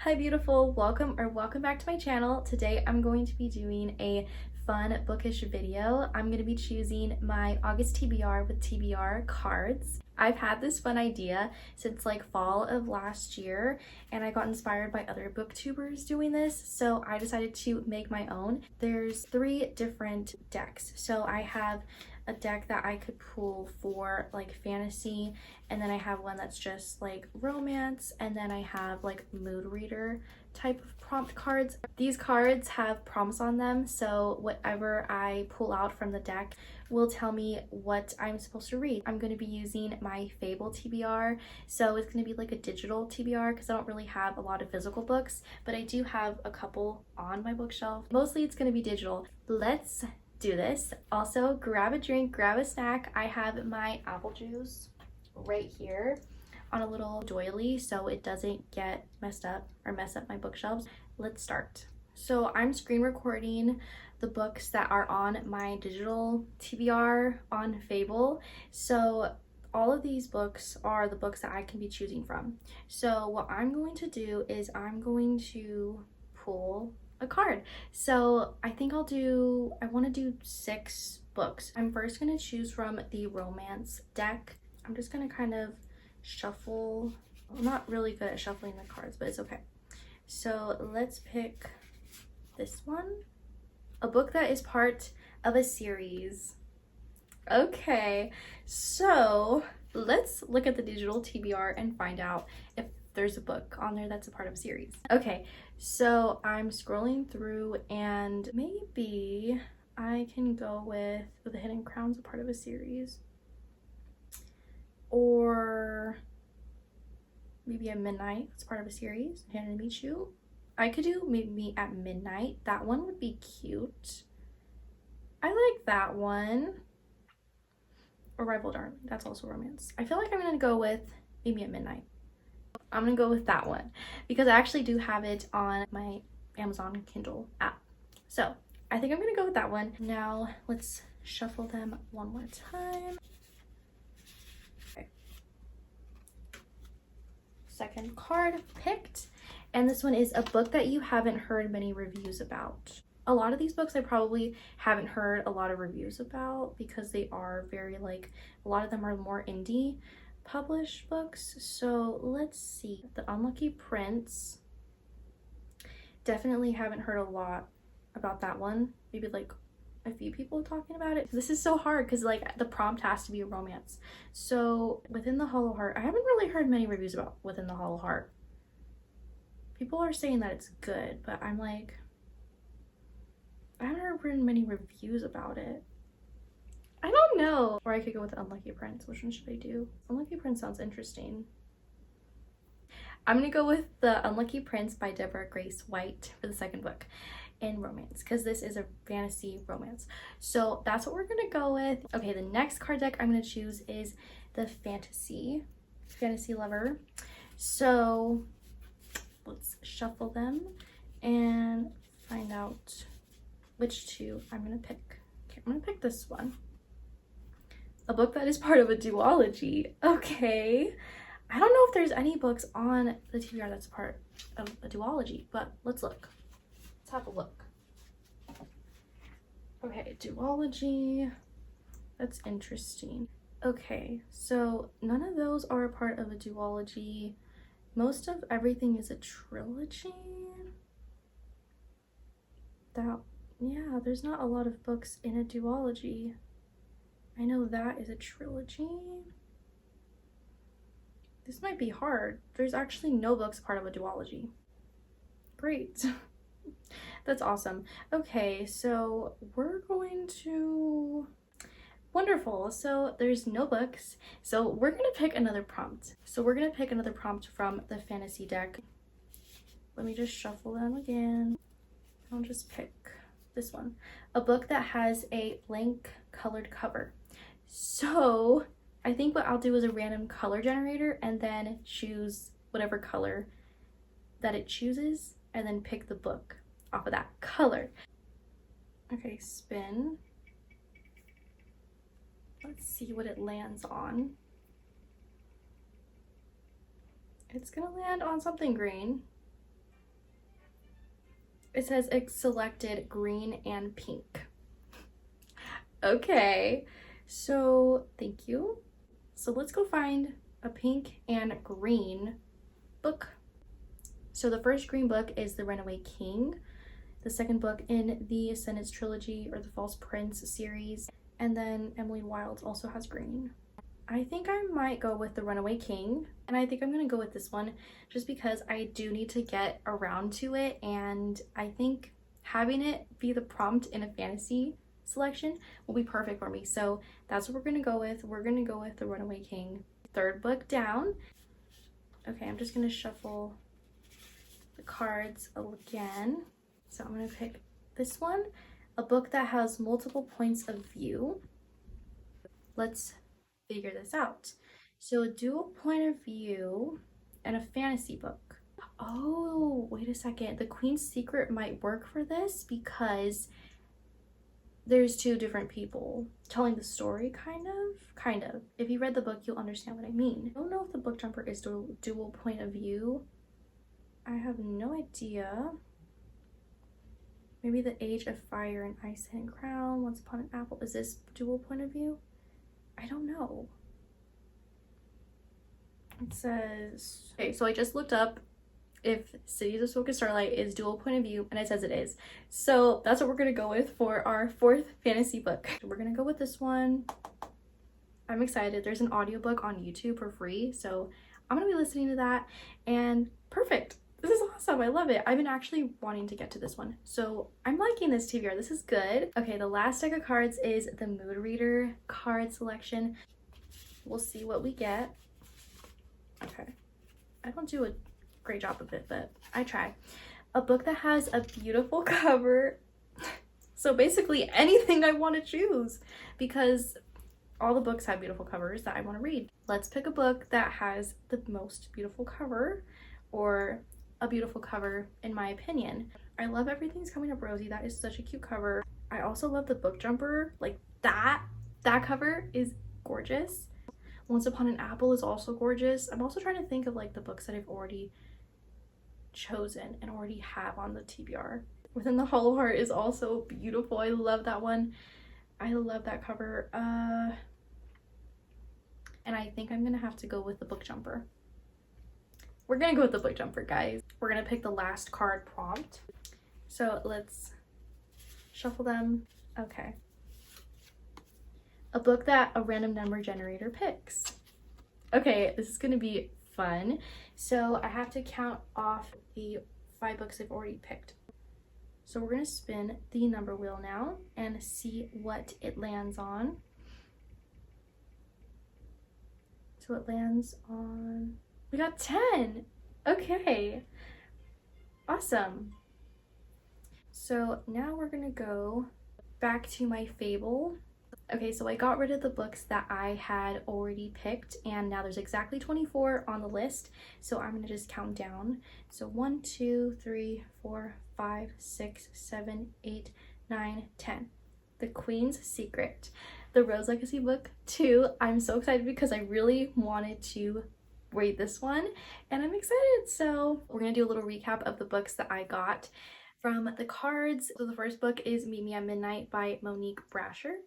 Hi beautiful, welcome back to my channel. Today I'm going to be doing a fun bookish video. I'm going to be choosing my August TBR with TBR cards. I've had this fun idea since like fall of last year and I got inspired by other booktubers doing this, so I decided to make my own. There's 3 different decks. So I have a deck that I could pull for like fantasy, and then I have one that's just like romance, and then I have like mood reader type of prompt cards. These cards have prompts on them, so whatever I pull out from the deck will tell me what I'm supposed to read. I'm going to be using my Fable TBR, so it's going to be like a digital TBR because I don't really have a lot of physical books, but I do have a couple on my bookshelf. Mostly it's going to be digital. Let's do this. Also, grab a drink, grab a snack. I have my apple juice right here on a little doily so it doesn't get messed up or mess up my bookshelves. Let's start. So I'm screen recording the books that are on my digital TBR on Fable. So all of these books are the books that I can be choosing from. So what I'm going to do is I'm going to pull a card. So I think I want to do 6 books. I'm first going to choose from the romance deck. I'm just going to kind of shuffle. I'm not really good at shuffling the cards, but it's okay. So let's pick this one. A book that is part of a series. Okay, so let's look at the digital TBR and find out if there's a book on there that's a part of a series. Okay, so I'm scrolling through and maybe I can go with The Hidden Crown's a part of a series. Or maybe at Midnight, it's part of a series. Hannah to Meet You. I could do maybe at Midnight. That one would be cute. I like that one. Arrival Darling, that's also romance. I feel like I'm gonna go with maybe at Midnight. I'm gonna go with that one because I actually do have it on my Amazon Kindle app. So I think I'm gonna go with that one. Now let's shuffle them one more time. Okay. Second card picked, and this one is a book that you haven't heard many reviews about. A lot of these books I probably haven't heard a lot of reviews about because they are very like, a lot of them are more indie published books. So let's see. The Unlucky Prince. Definitely haven't heard a lot about that one. Maybe like a few people talking about it. This is so hard because like the prompt has to be a romance. So Within the Hollow Heart, I haven't really heard many reviews about Within the Hollow Heart. People are saying that it's good, but I'm like, I haven't heard many reviews about it. I don't know. Or I could go with Unlucky Prince. Which one should I do? Unlucky Prince sounds interesting. I'm gonna go with The Unlucky Prince by Deborah Grace White for the second book in romance because this is a fantasy romance. So that's what we're gonna go with. Okay, the next card deck I'm gonna choose is the Fantasy Lover. So let's shuffle them and find out which 2 I'm gonna pick. Okay, I'm gonna pick this one. A book that is part of a duology. Okay. I don't know if there's any books on the TBR that's part of a duology, but let's look. Let's have a look. Okay, duology. That's interesting. Okay, so none of those are a part of a duology. Most of everything is a trilogy. Yeah, there's not a lot of books in a duology. I know that is a trilogy. This might be hard. There's actually no books part of a duology. Great. That's awesome. Okay, so we're going to... Wonderful. So there's no books. So we're going to pick another prompt. So we're going to pick another prompt from the fantasy deck. Let me just shuffle them again. I'll just pick this one. A book that has a blank colored cover. So I think what I'll do is a random color generator and then choose whatever color that it chooses and then pick the book off of that color. Okay, spin. Let's see what it lands on. It's gonna land on something green. It says it selected green and pink. Okay, so thank you. So let's go find a pink and green book. So the first green book is The Runaway King, the second book in the Ascendance trilogy or the False Prince series, and then Emily Wilde also has green. I think I might go with The Runaway King, and I think I'm gonna go with this one just because I do need to get around to it, and I think having it be the prompt in a fantasy selection will be perfect for me. So that's what we're gonna go with. We're gonna go with The Runaway King. Third book down. Okay, I'm just gonna shuffle the cards again. So I'm gonna pick this one, a book that has multiple points of view. Let's figure this out. So a dual point of view and a fantasy book. Oh, wait a second. The Queen's Secret might work for this because there's two different people telling the story, kind of. If you read the book, you'll understand what I mean. I don't know if the book jumper is dual point of view. I have no idea. Maybe The Age of Fire and Ice Hidden Crown, Once Upon an Apple. Is this dual point of view? I don't know. It says, okay, so I just looked up if Cities of Smoke and Starlight is dual point of view, and it says it is. So that's what we're gonna go with for our fourth fantasy book. We're gonna go with this one. I'm excited. There's an audiobook on YouTube for free, so I'm gonna be listening to that, and perfect. This is awesome. I love it. I've been actually wanting to get to this one, so I'm liking this TBR. This is good. Okay, the last deck of cards is the Mood Reader card selection. We'll see what we get. Okay, I don't do a great job of it, but I try. A book that has a beautiful cover. So basically anything I want to choose, because all the books have beautiful covers that I want to read. Let's pick a book that has the most beautiful cover, or a beautiful cover in my opinion. I love Everything's Coming Up Rosy. That is such a cute cover. I also love the book jumper. Like that cover is gorgeous. Once Upon an Apple is also gorgeous. I'm also trying to think of like the books that I've already chosen and already have on the TBR. Within the Hollow Heart is also beautiful. I love that one. I love that cover. And I think I'm gonna have to go with the book jumper. We're gonna go with the book jumper, guys. We're gonna pick the last card prompt. So let's shuffle them. Okay. A book that a random number generator picks. Okay, this is gonna be fun. So I have to count off the 5 books I've already picked. So we're gonna spin the number wheel now and see what it lands on. So it lands on, we got 10. Okay, awesome. So now we're gonna go back to my Fable. Okay, so I got rid of the books that I had already picked, and now there's exactly 24 on the list. So I'm gonna just count down. So 1, 2, 3, 4, 5, 6, 7, 8, 9, 10. The Queen's Secret, the Rose Legacy book 2. I'm so excited because I really wanted to read this one, and I'm excited. So we're gonna do a little recap of the books that I got from the cards. So the first book is Meet Me at Midnight by Monique Brasher.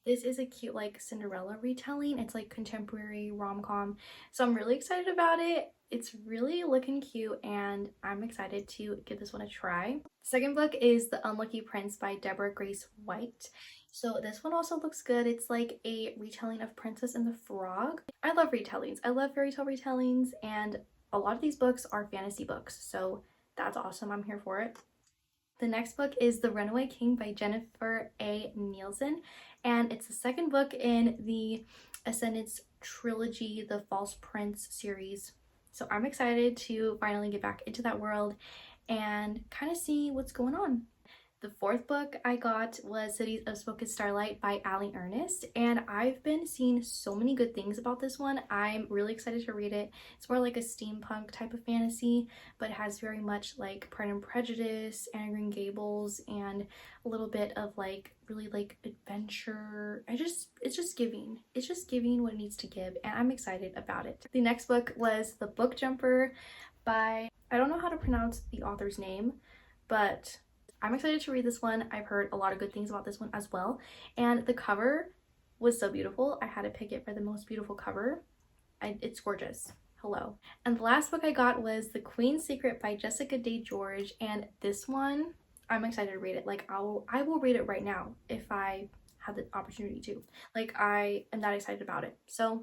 This is a cute like Cinderella retelling. It's like contemporary rom-com. So I'm really excited about it. It's really looking cute, and I'm excited to give this one a try. The second book is The Unlucky Prince by Deborah Grace White. So this one also looks good. It's like a retelling of Princess and the Frog. I love retellings. I love fairy tale retellings, and a lot of these books are fantasy books. So that's awesome. I'm here for it. The next book is The Runaway King by Jennifer A. Nielsen, and it's the second book in the Ascendance trilogy, the False Prince series. So I'm excited to finally get back into that world and kind of see what's going on. The fourth book I got was Cities of Smoke and Starlight by Allie Ernest, and I've been seeing so many good things about this one. I'm really excited to read it. It's more like a steampunk type of fantasy, but it has very much like Pride and Prejudice, Anne of Green Gables, and a little bit of like really like adventure. It's just giving what it needs to give, and I'm excited about it. The next book was The Book Jumper by, I don't know how to pronounce the author's name, but I'm excited to read this one. I've heard a lot of good things about this one as well. And the cover was so beautiful. I had to pick it for the most beautiful cover. It's gorgeous. Hello. And the last book I got was The Queen's Secret by Jessica Day George. And this one, I'm excited to read it. Like I will read it right now if I have the opportunity to. Like I am that excited about it. So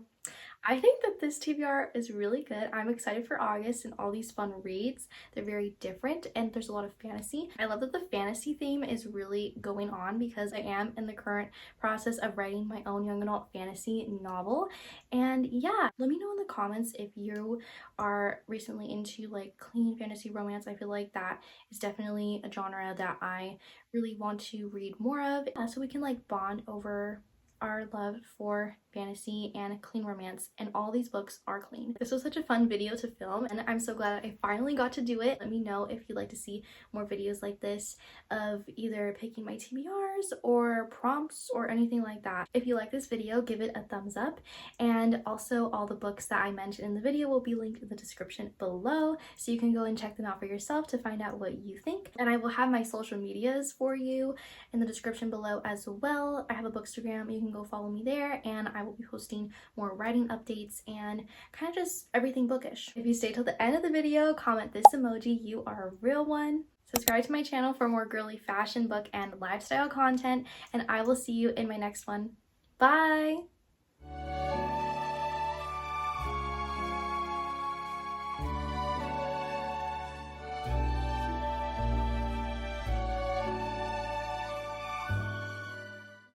I think that this TBR is really good. I'm excited for August and all these fun reads. They're very different and there's a lot of fantasy. I love that the fantasy theme is really going on because I am in the current process of writing my own young adult fantasy novel. And yeah, let me know in the comments if you are recently into like clean fantasy romance. I feel like that is definitely a genre that I really want to read more of, so we can like bond over our love for fantasy and clean romance, and all these books are clean. This was such a fun video to film and I'm so glad I finally got to do it. Let me know if you'd like to see more videos like this of either picking my TBRs or prompts or anything like that. If you like this video, give it a thumbs up, and also all the books that I mentioned in the video will be linked in the description below, so you can go and check them out for yourself to find out what you think. And I will have my social medias for you in the description below as well. I have a bookstagram, you can go follow me there, and I will be posting more writing updates and kind of just everything bookish. If you stay till the end of the video, comment this emoji, you are a real one. Subscribe to my channel for more girly fashion, book, and lifestyle content, and I will see you in my next one. Bye!